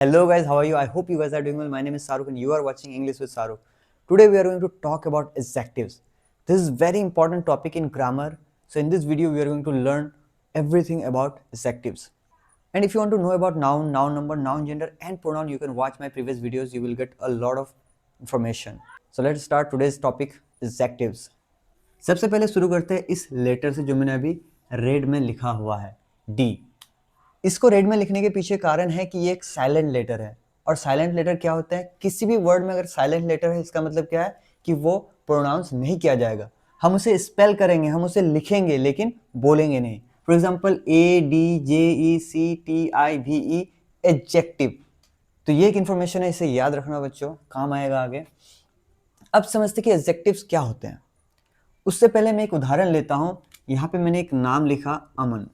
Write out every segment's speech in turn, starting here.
Hello guys, how are you? I hope you guys are doing well. My name is Saruk and you are watching English with Saruk. Today we are going to talk about adjectives. This is very important topic in grammar. So in this video we are going to learn everything about adjectives. And if you want to know about noun, noun number, noun gender and pronoun, you can watch my previous videos. You will get a lot of information. So let's start today's topic, adjectives. सबसे पहले शुरू करते हैं इस letter से जो मैंने अभी रेड में लिखा हुआ है, डी। इसको रेड में लिखने के पीछे कारण है कि ये एक साइलेंट लेटर है। और साइलेंट लेटर क्या होता है? किसी भी वर्ड में अगर साइलेंट लेटर है इसका मतलब क्या है कि वो प्रोनाउंस नहीं किया जाएगा। हम उसे स्पेल करेंगे, हम उसे लिखेंगे लेकिन बोलेंगे नहीं। For example ADJECTIVE, adjective. तो ये एक इंफॉर्मेशन है, इसे याद रखना बच्चों, काम आएगा आगे। अब समझते कि एडजेक्टिव्स क्या होते हैं। उससे पहले मैं एक उदाहरण लेता हूं। यहां पे मैंने एक नाम लिखा, अमन।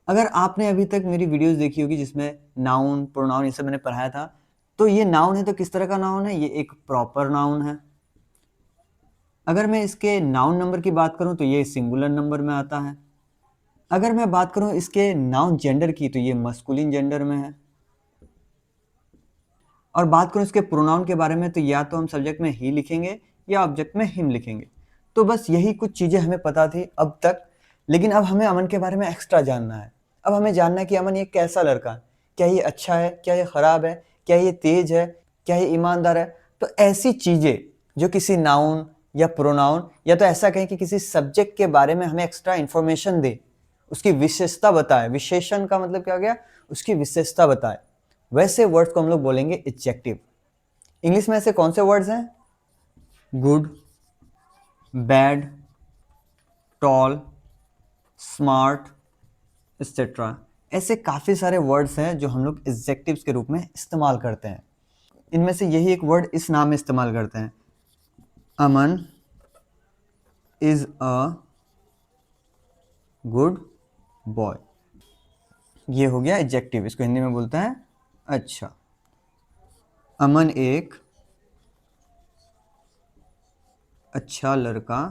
अगर आपने अभी तक मेरी वीडियोस देखी होगी जिसमें नाउन, प्रोनाउन ये सब मैंने पढ़ाया था, तो ये नाउन है तो किस तरह का नाउन है? ये एक प्रॉपर नाउन है। अगर मैं इसके नाउन नंबर की बात करूं तो ये सिंगुलर नंबर में आता है। अगर मैं बात करूं इसके नाउन जेंडर की तो ये मस्कुलिन जेंडर में है। और बात करूं इसके प्रोनाउन के बारे में तो या तो हम सब्जेक्ट में ही लिखेंगे या ऑब्जेक्ट में हिम लिखेंगे। तो बस यही कुछ चीज़ें हमें पता थी अब तक, लेकिन अब हमें अमन के बारे में एक्स्ट्रा जानना है। अब हमें जानना है कि अमन ये कैसा लड़का है, क्या ये अच्छा है, क्या ये ख़राब है, क्या ये तेज है, क्या ये ईमानदार है। तो ऐसी चीज़ें जो किसी नाउन या प्रोनाउन या तो ऐसा कहें कि किसी सब्जेक्ट के बारे में हमें एक्स्ट्रा इन्फॉर्मेशन दे, उसकी विशेषता बताए। विशेषण का मतलब क्या हो गया? उसकी विशेषता बताए। वैसे वर्ड्स को हम लोग बोलेंगे एडजेक्टिव। इंग्लिश में ऐसे कौन से वर्ड्स हैं? Good, bad, tall, smart, etcetera. ऐसे काफ़ी सारे वर्ड्स हैं जो हम लोग एडजेक्टिव्स के रूप में इस्तेमाल करते हैं। इनमें से यही एक वर्ड इस नाम में इस्तेमाल करते हैं, अमन इज अ गुड बॉय। ये हो गया एडजेक्टिव। इसको हिंदी में बोलते हैं अच्छा। अमन एक अच्छा लड़का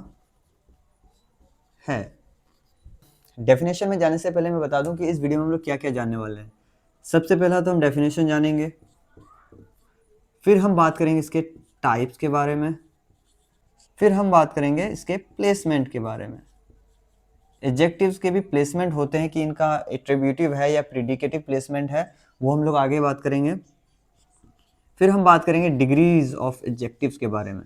है। डेफिनेशन में जाने से पहले मैं बता दूं कि इस वीडियो में हम लोग क्या क्या जानने वाले हैं। सबसे पहला तो हम डेफिनेशन जानेंगे, फिर हम बात करेंगे इसके टाइप्स के बारे में, फिर हम बात करेंगे इसके प्लेसमेंट के बारे में। एडजेक्टिव्स के भी प्लेसमेंट होते हैं कि इनका एट्रीब्यूटिव है या प्रेडिकेटिव प्लेसमेंट है, वो हम लोग आगे बात करेंगे। फिर हम बात करेंगे डिग्रीज ऑफ एडजेक्टिव्स के बारे में।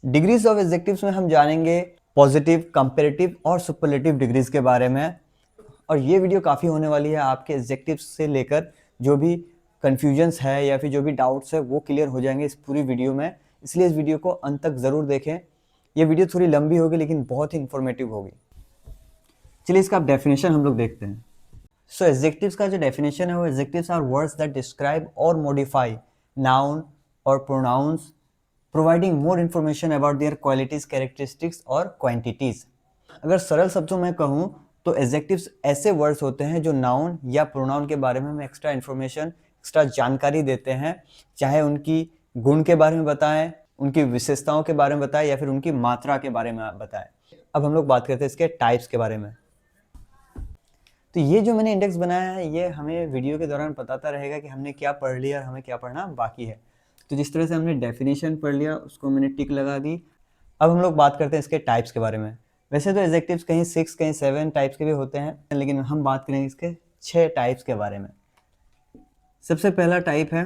डिग्रीज ऑफ एडजेक्टिव्स में हम जानेंगे पॉजिटिव, कंपैरेटिव और सुपरलेटिव डिग्रीज के बारे में। और ये वीडियो काफ़ी होने वाली है, आपके एडजेक्टिव्स से लेकर जो भी कन्फ्यूजन्स है या फिर जो भी डाउट्स है वो क्लियर हो जाएंगे इस पूरी वीडियो में। इसलिए इस वीडियो को अंत तक ज़रूर देखें। ये वीडियो थोड़ी लंबी होगी लेकिन बहुत ही इंफॉर्मेटिव होगी। चलिए इसका डेफिनेशन हम लोग देखते हैं। सो एडजेक्टिव्स का जो डेफिनेशन है वो, adjectives are words that describe और मॉडिफाई नाउन और pronouns, providing more information about their qualities, characteristics और क्वांटिटीज। अगर सरल शब्दों में कहूँ तो एडजेक्टिव्स ऐसे वर्ड्स होते हैं जो नाउन या प्रोनाउन के बारे में हमें एक्स्ट्रा इन्फॉर्मेशन, एक्स्ट्रा जानकारी देते हैं, चाहे उनकी गुण के बारे में बताएं, उनकी विशेषताओं के बारे में बताएं या फिर उनकी मात्रा के बारे में बताएं। अब हम लोग बात करते हैं इसके टाइप्स के बारे में। तो ये जो मैंने इंडेक्स बनाया है ये हमें वीडियो के दौरान बताता रहेगा कि हमने क्या पढ़ लिया और हमें क्या पढ़ना बाकी है। तो जिस तरह से हमने डेफिनेशन पढ़ लिया उसको मैंने टिक लगा दी। अब हम लोग बात करते हैं इसके टाइप्स के बारे में। वैसे तो एडजेक्टिव्स कहीं 6 कहीं 7 टाइप्स के भी होते हैं, लेकिन हम बात करेंगे इसके 6 टाइप्स के बारे में। सबसे पहला टाइप है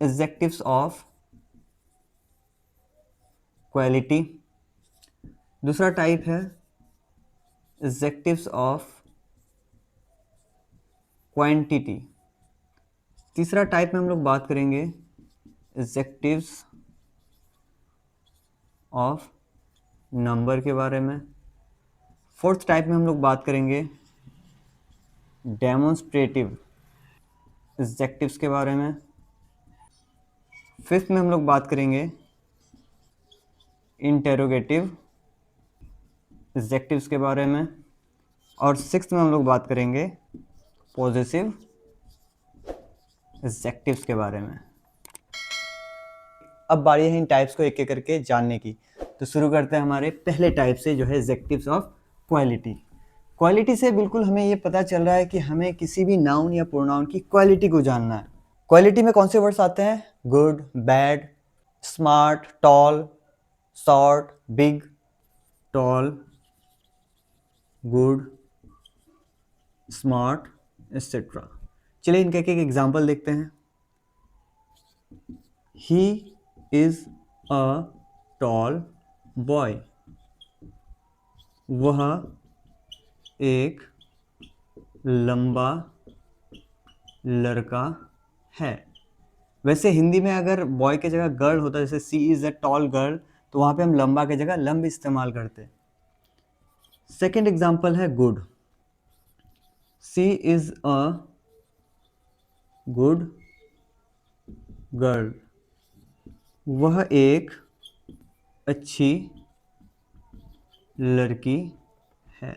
एडजेक्टिव्स ऑफ क्वालिटी। दूसरा टाइप है एडजेक्टिव्स ऑफ क्वांटिटी। तीसरा टाइप में हम लोग बात करेंगे एडजेक्टिव्स ऑफ नंबर के बारे में। फोर्थ टाइप में हम लोग बात करेंगे डेमोन्स्ट्रेटिव एडजेक्टिव्स के बारे में। फिफ्थ में हम लोग बात करेंगे इंटेरोगेटिव एडजेक्टिव्स के बारे में। और सिक्स्थ में हम लोग बात करेंगे पॉजेसिव एडजेक्टिव्स के बारे में। अब बारी है इन टाइप्स को एक एक करके जानने की। तो शुरू करते हैं हमारे पहले टाइप से जो है एडजेक्टिव्स ऑफ क्वालिटी। क्वालिटी से बिल्कुल हमें ये पता चल रहा है कि हमें किसी भी नाउन या प्रोनाउन की क्वालिटी को जानना है। क्वालिटी में कौन से वर्ड्स आते हैं? Good, bad, smart, tall, short, big, tall, good, smart, etcetera. चलिए इनके एक एग्जाम्पल देखते हैं। He is a tall boy, वह एक लंबा लड़का है। वैसे हिंदी में अगर बॉय की जगह गर्ल होता, जैसे सी इज अ टॉल गर्ल, तो वहां पे हम लंबा की जगह लंब इस्तेमाल करते। सेकेंड एग्जाम्पल है good. She is a good girl, वह एक अच्छी लड़की है।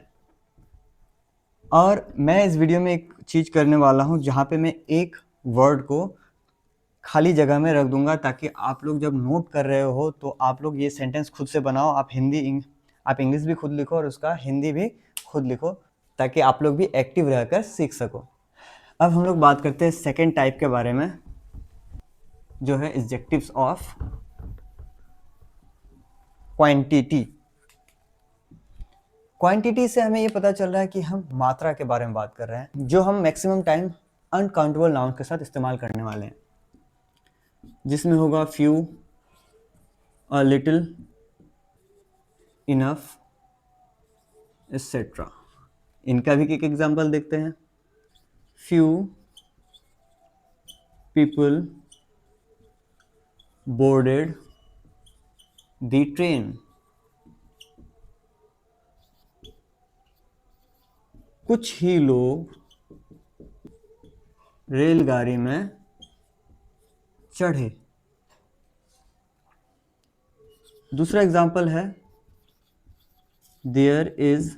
और मैं इस वीडियो में एक चीज़ करने वाला हूँ जहाँ पे मैं एक वर्ड को खाली जगह में रख दूंगा, ताकि आप लोग जब नोट कर रहे हो तो आप लोग ये सेंटेंस खुद से बनाओ। आप आप इंग्लिश भी खुद लिखो और उसका हिंदी भी खुद लिखो, ताकि आप लोग भी एक्टिव रहकर सीख सको। अब हम लोग बात करते हैं सेकेंड टाइप के बारे में, जो है एडजेक्टिव्स ऑफ क्वांटिटी। क्वांटिटी से हमें ये पता चल रहा है कि हम मात्रा के बारे में बात कर रहे हैं, जो हम मैक्सिमम टाइम अनकाउंटेबल नाउन के साथ इस्तेमाल करने वाले हैं, जिसमें होगा few, a little, enough, etcetera. इनका भी एक एग्जांपल देखते हैं। Few people boarded the train, कुछ ही लोग रेलगाड़ी में चढ़े। दूसरा एग्जांपल है there is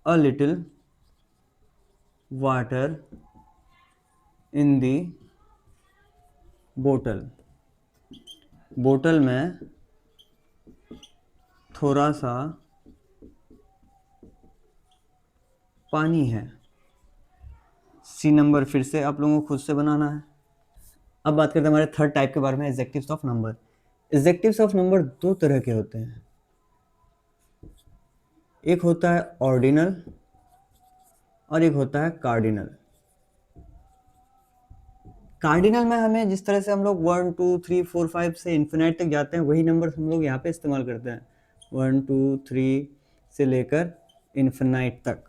a little water in the bottle, बोतल में थोड़ा सा पानी है। सी नंबर फिर से आप लोगों को खुद से बनाना है। अब बात करते हैं हमारे थर्ड टाइप के बारे में, adjectives of number. Adjectives of number दो तरह के होते हैं। एक होता है ऑर्डिनल और एक होता है कार्डिनल। कार्डिनल में हमें जिस तरह से हम लोग 1 2 3 4 5 से इन्फिनाइट तक जाते हैं, वही नंबर हम लोग यहाँ पे इस्तेमाल करते हैं, 1 2 3 से लेकर इन्फिनाइट तक।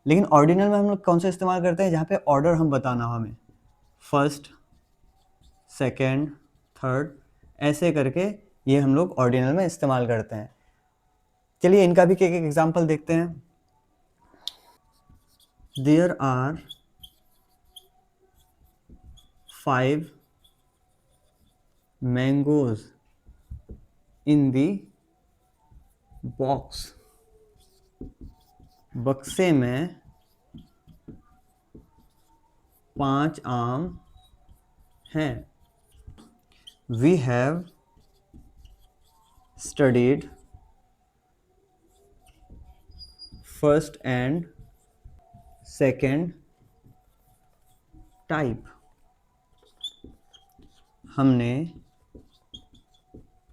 लेकिन ऑर्डिनल में हम लोग कौन सा इस्तेमाल करते हैं? जहाँ पे ऑर्डर हम बताना हो हमें, फर्स्ट, सेकेंड, थर्ड, ऐसे करके ये हम लोग ऑर्डिनल में इस्तेमाल करते हैं। चलिए इनका भी एक एग्जाम्पल देखते हैं। There are 5 mangoes in the box, बक्से में 5 आम हैं। We have studied first and second type, हमने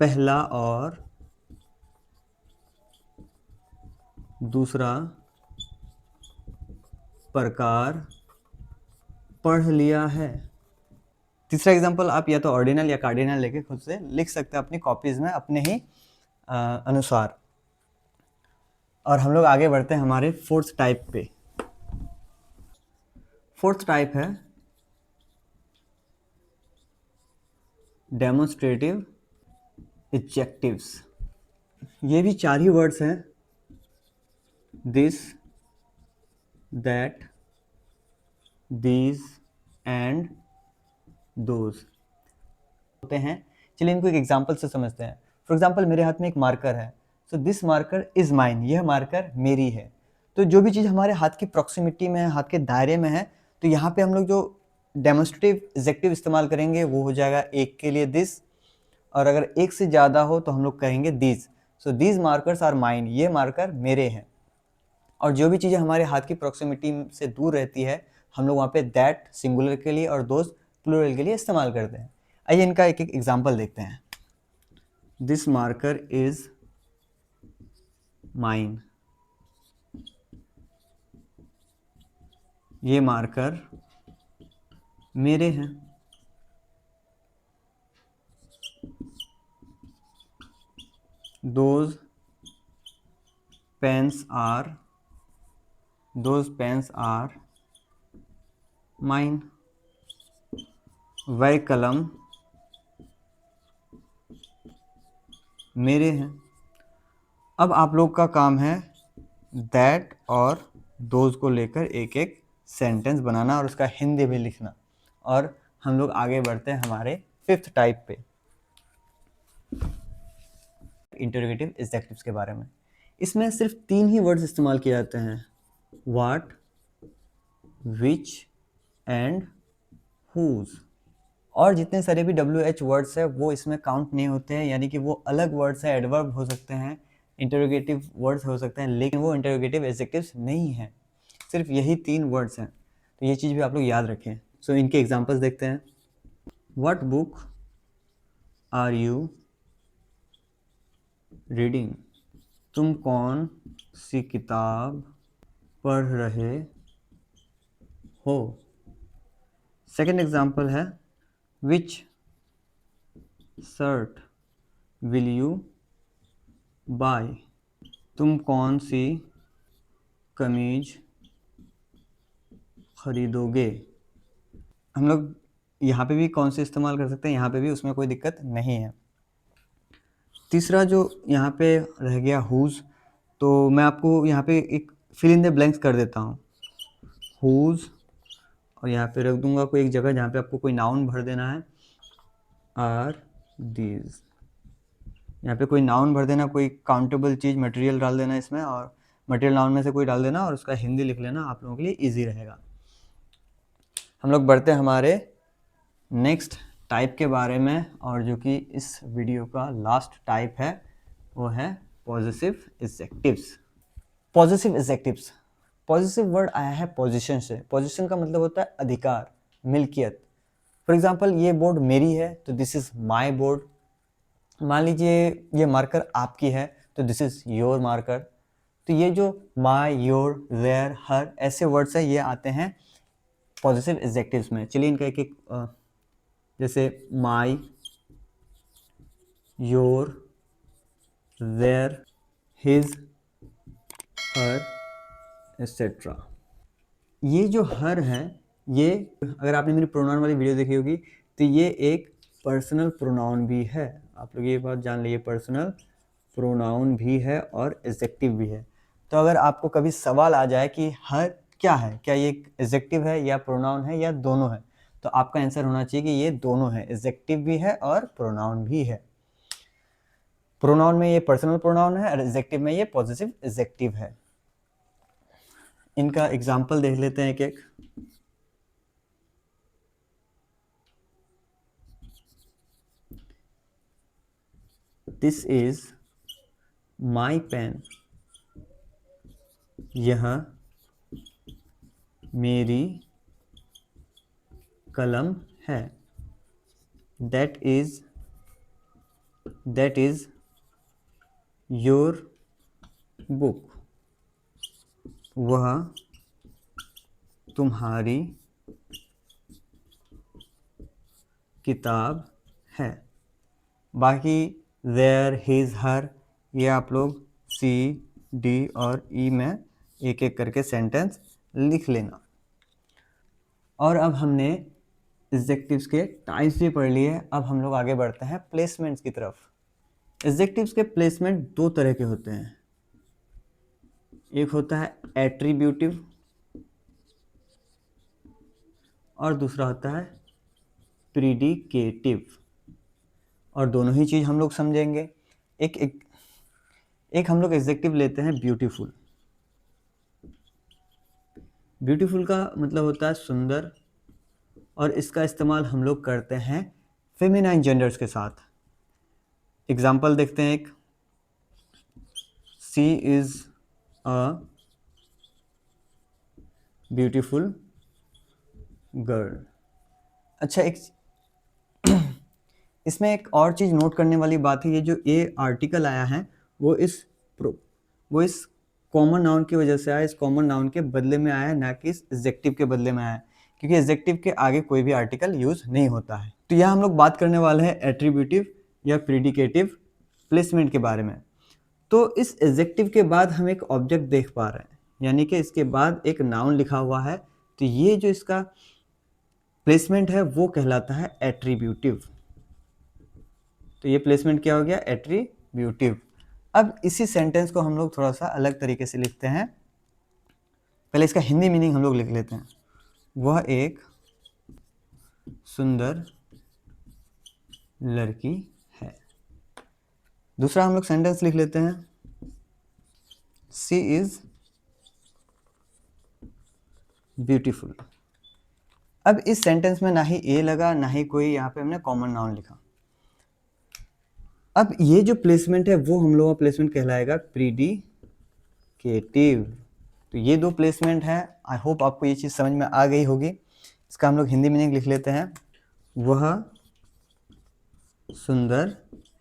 पहला और दूसरा प्रकार पढ़ लिया है। तीसरा एग्जांपल आप या तो ऑर्डिनल या कार्डिनल लेके खुद से लिख सकते हैं अपनी कॉपीज में अपने ही अनुसार। और हम लोग आगे बढ़ते हैं हमारे फोर्थ टाइप पे। फोर्थ टाइप है डेमोन्स्ट्रेटिव एडजेक्टिव्स। ये भी 4 ही वर्ड्स हैं, this, that, these and those होते हैं। चलिए इनको एक एग्जांपल से समझते हैं। फॉर एग्जांपल मेरे हाथ में एक मार्कर है, so this marker is mine, यह मार्कर मेरी है। तो जो भी चीज़ हमारे हाथ की प्रॉक्सिमिटी में है, हाथ के दायरे में है, तो यहाँ पे हम लोग जो डेमोन्स्ट्रेटिव एडजेक्टिव इस्तेमाल करेंगे वो हो जाएगा एक के लिए दिस, और अगर एक से ज़्यादा हो तो हम लोग कहेंगे these. So these markers are mine, ये मार्कर मेरे हैं। और जो भी चीज़ें हमारे हाथ की प्रॉक्सिमिटी से दूर रहती है हम लोग वहाँ पे दैट सिंगुलर के लिए और दोज प्लूरल के लिए इस्तेमाल करते हैं। आइए इनका एक एक एग्जाम्पल देखते हैं। दिस मार्कर इज माइन, ये मार्कर मेरे हैं। दोज पेन्स आर माइन, वह कलम मेरे हैं। अब आप लोग का काम है दैट और दोज को लेकर एक एक सेंटेंस बनाना और उसका हिंदी भी लिखना। और हम लोग आगे बढ़ते हैं हमारे 5th टाइप पे, इंटरोगेटिव एडजेक्टिव्स के बारे में। इसमें सिर्फ 3 ही वर्ड्स इस्तेमाल किए जाते हैं, व्हाट, विच एंड हुज। और जितने सारे भी WH वर्ड्स है वो इसमें काउंट नहीं होते हैं, यानी कि वो अलग वर्ड्स है, एडवर्ब हो सकते हैं, इंटरोगेटिव वर्ड्स हो सकते हैं, लेकिन वो इंटरोगेटिव एडजेक्टिव्स नहीं हैं। सिर्फ यही 3 वर्ड्स हैं, तो ये चीज़ भी आप लोग याद रखें। सो इनके एग्जांपल्स देखते हैं। What book are you reading, तुम कौन सी किताब पढ़ रहे हो। सेकेंड एग्जाम्पल है विच शर्ट विल यू बाय, तुम कौन सी कमीज खरीदोगे। हम लोग यहाँ पे भी कौन सी इस्तेमाल कर सकते हैं, यहाँ पे भी, उसमें कोई दिक्कत नहीं है। तीसरा जो यहाँ पे रह गया हुज, तो मैं आपको यहाँ पे एक फिल इन द ब्लैंक्स कर देता हूँ, हुज, और यहाँ पे रख दूंगा कोई एक जगह जहाँ पे आपको कोई नाउन भर देना है, आर दीज। यहाँ पे कोई नाउन भर देना, कोई काउंटेबल चीज़ मटेरियल डाल देना इसमें, और मटेरियल नाउन में से कोई डाल देना और उसका हिंदी लिख लेना, आप लोगों के लिए इजी रहेगा। हम लोग बढ़ते हैं हमारे नेक्स्ट टाइप के बारे में, और जो कि इस वीडियो का लास्ट टाइप है वो है positive adjectives. Positive adjectives, positive word आया है पोजीशन से। पोजीशन का मतलब होता है अधिकार, मिल्कियत। फॉर एग्जांपल ये बोर्ड मेरी है तो दिस इज माय बोर्ड। मान लीजिए ये मार्कर आपकी है तो दिस इज योर मार्कर। तो ये जो माय, योर, देयर, हर ऐसे वर्ड्स हैं ये आते हैं पॉजिटिव एडजेक्टिव्स में। चलिए इनका एक एक जैसे my, your, their, his, her, etcetera. ये जो हर है, ये अगर आपने मेरी प्रोनाउन वाली वीडियो देखी होगी तो ये एक पर्सनल प्रोनाउन भी है। आप लोग ये बात जान लीजिए, पर्सनल प्रोनाउन भी है और एडजेक्टिव भी है। तो अगर आपको कभी सवाल आ जाए कि हर क्या है, क्या ये एक एडजेक्टिव है या प्रोनाउन है या दोनों है, तो आपका आंसर होना चाहिए कि ये दोनों है, एडजेक्टिव भी है और प्रोनाउन भी है। प्रोनाउन में ये पर्सनल प्रोनाउन है और एडजेक्टिव में ये पॉजिटिव एडजेक्टिव है। इनका एग्जाम्पल देख लेते हैं एक एक। दिस इज माई पेन, यह मेरी कलम है। दैट इज योर बुक, वह तुम्हारी किताब है। बाकी देयर, हिज, हर, ये आप लोग सी, डी और ई में एक एक करके सेंटेंस लिख लेना। और अब हमने एडजेक्टिव्स के टाइप्स भी पढ़ लिए, अब हम लोग आगे बढ़ते हैं प्लेसमेंट्स की तरफ। एडजेक्टिव्स के प्लेसमेंट 2 तरह के होते हैं, एक होता है एट्रीब्यूटिव और दूसरा होता है प्रीडिकेटिव, और दोनों ही चीज़ हम लोग समझेंगे। एक हम लोग एडजेक्टिव लेते हैं ब्यूटीफुल। ब्यूटीफुल का मतलब होता है सुंदर, और इसका इस्तेमाल हम लोग करते हैं फेमिनाइन जेंडर्स के साथ। एग्जाम्पल देखते हैं एक, सी इज अ ब्यूटीफुल गर्ल। अच्छा, एक इसमें एक और चीज़ नोट करने वाली बात है, ये जो ए आर्टिकल आया है वो इस वो इस कॉमन नाउन की वजह से आया, इस कॉमन नाउन के बदले में आया है, ना कि इस एडजेक्टिव के बदले में आया है, क्योंकि एडजेक्टिव के आगे कोई भी आर्टिकल यूज नहीं होता है। तो यहाँ हम लोग बात करने वाले हैं एट्रीब्यूटिव या प्रीडिकेटिव प्लेसमेंट के बारे में। तो इस एडजेक्टिव के बाद हम एक ऑब्जेक्ट देख पा रहे हैं, यानी कि इसके बाद एक नाउन लिखा हुआ है, तो ये जो इसका प्लेसमेंट है वो कहलाता है एट्रीब्यूटिव। तो ये प्लेसमेंट क्या हो गया? एट्रीब्यूटिव। अब इसी सेंटेंस को हम लोग थोड़ा सा अलग तरीके से लिखते हैं। पहले इसका हिंदी मीनिंग हम लोग लिख लेते हैं। वह एक सुंदर लड़की है। दूसरा हम लोग सेंटेंस लिख लेते हैं, सी इज ब्यूटीफुल। अब इस सेंटेंस में ना ही ए लगा, ना ही कोई यहाँ पे हमने कॉमन नाउन लिखा। अब ये जो प्लेसमेंट है वो हम लोग का प्लेसमेंट कहलाएगा प्रीडिकेटिव। तो ये दो प्लेसमेंट है। आई होप आपको ये चीज़ समझ में आ गई होगी। इसका हम लोग हिंदी मीनिंग लिख लेते हैं, वह सुंदर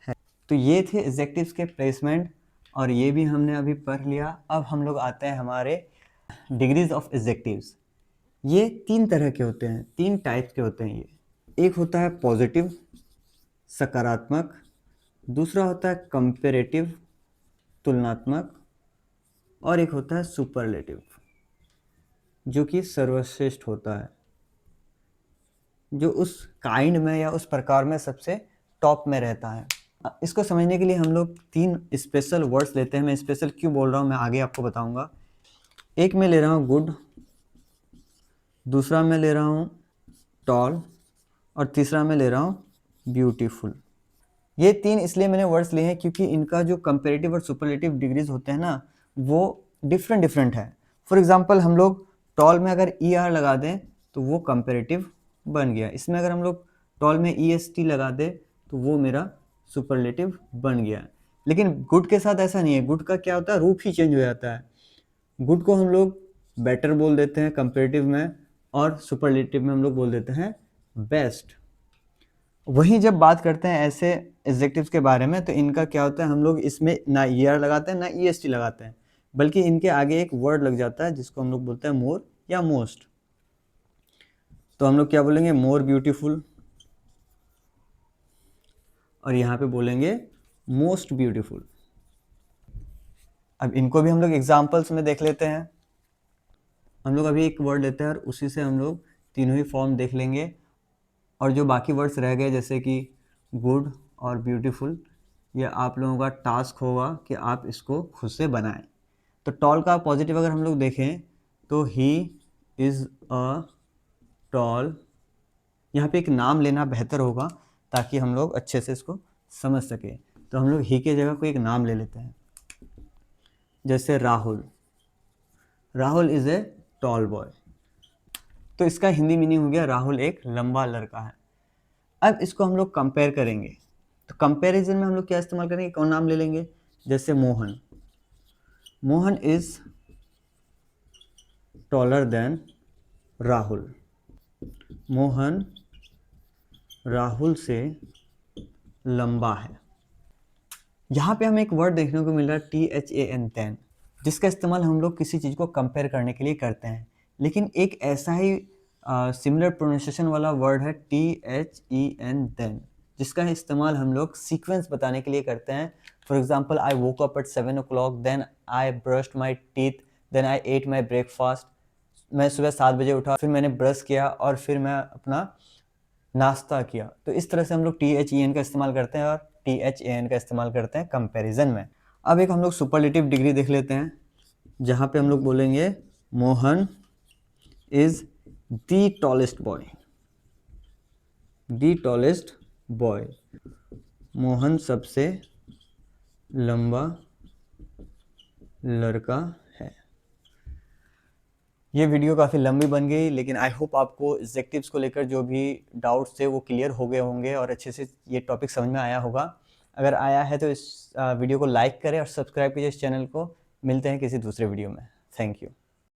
है। तो ये थे एडजेक्टिव्स के प्लेसमेंट, और ये भी हमने अभी पढ़ लिया। अब हम लोग आते हैं हमारे डिग्रीज ऑफ एडजेक्टिव्स। ये तीन तरह के होते हैं, तीन टाइप्स के होते हैं ये। एक होता है पॉजिटिव, सकारात्मक। दूसरा होता है कंपेरेटिव, तुलनात्मक। और एक होता है सुपरलेटिव, जो कि सर्वश्रेष्ठ होता है, जो उस काइंड में या उस प्रकार में सबसे टॉप में रहता है। इसको समझने के लिए हम लोग तीन स्पेशल वर्ड्स लेते हैं। मैं स्पेशल क्यों बोल रहा हूँ मैं आगे आपको बताऊंगा। एक मैं ले रहा हूँ गुड, दूसरा मैं ले रहा हूँ टॉल, और तीसरा मैं ले रहा हूँ ब्यूटीफुल। ये तीन इसलिए मैंने वर्ड्स लिए हैं क्योंकि इनका जो कंपेरेटिव और सुपरलेटिव डिग्रीज होते हैं ना, वो डिफरेंट है। फॉर एग्जांपल हम लोग टॉल में अगर ई आर लगा दें तो वो कंपेरेटिव बन गया। इसमें अगर हम लोग टॉल में ई एस टी लगा दें तो वो मेरा सुपरलेटिव बन गया। लेकिन गुड के साथ ऐसा नहीं है। गुड का क्या होता है? रूप ही चेंज हो जाता है। गुड को हम लोग बेटर बोल देते हैं कंपेरेटिव में, और सुपरलेटिव में हम लोग बोल देते हैं बेस्ट। वहीं जब बात करते हैं ऐसे एडजेक्टिव्स के बारे में, तो इनका क्या होता है, हम लोग इसमें ना ई आर लगाते हैं ना ई एस टी लगाते हैं, बल्कि इनके आगे एक वर्ड लग जाता है जिसको हम लोग बोलते हैं मोर या मोस्ट। तो हम लोग क्या बोलेंगे? मोर ब्यूटीफुल, और यहाँ पे बोलेंगे मोस्ट ब्यूटीफुल। अब इनको भी हम लोग एग्जाम्पल्स में देख लेते हैं। हम लोग अभी एक वर्ड लेते हैं और उसी से हम लोग तीनों ही फॉर्म देख लेंगे, और जो बाकी वर्ड्स रह गए जैसे कि गुड और ब्यूटीफुल, ये आप लोगों का टास्क होगा कि आप इसको खुद से बनाएं। तो टॉल का पॉजिटिव अगर हम लोग देखें तो ही इज़ अ टॉल। यहाँ पे एक नाम लेना बेहतर होगा ताकि हम लोग अच्छे से इसको समझ सकें। तो हम लोग ही के जगह कोई एक नाम ले लेते हैं, जैसे Rahul. Rahul is a tall boy. तो इसका हिंदी मीनिंग हो गया राहुल एक लंबा लड़का है। अब इसको हम लोग कंपेयर करेंगे, तो कंपैरिजन में हम लोग क्या इस्तेमाल करेंगे? कौन नाम ले लेंगे? जैसे Mohan. Mohan is taller than Rahul. Mohan Rahul से लंबा है। यहाँ पे हमें एक वर्ड देखने को मिल रहा है THAN, तैन, जिसका इस्तेमाल हम लोग किसी चीज़ को कंपेयर करने के लिए करते हैं। लेकिन एक ऐसा ही सिमिलर प्रोनाउंसिएशन वाला वर्ड है THEN, देन, जिसका इस्तेमाल हम लोग सीक्वेंस बताने के लिए करते हैं। For example, I woke up at 7 o'clock, then I brushed my teeth, then I ate my breakfast. मैं सुबह 7 बजे उठा, फिर मैंने ब्रश किया और फिर मैं अपना नाश्ता किया। तो इस तरह से हम लोग THEN का इस्तेमाल करते हैं और THAN का इस्तेमाल करते हैं कंपैरिजन में। अब एक हम लोग सुपरलेटिव डिग्री देख लेते हैं, जहाँ पे हम लोग बोलेंगे Mohan is the tallest boy. The tallest boy, Mohan सबसे लंबा लड़का है। ये वीडियो काफ़ी लंबी बन गई, लेकिन आई होप आपको एडजेक्टिव्स को लेकर जो भी डाउट्स थे वो क्लियर हो गए होंगे और अच्छे से ये टॉपिक समझ में आया होगा। अगर आया है तो इस वीडियो को लाइक करें और सब्सक्राइब कीजिए इस चैनल को। मिलते हैं किसी दूसरे वीडियो में। Thank you.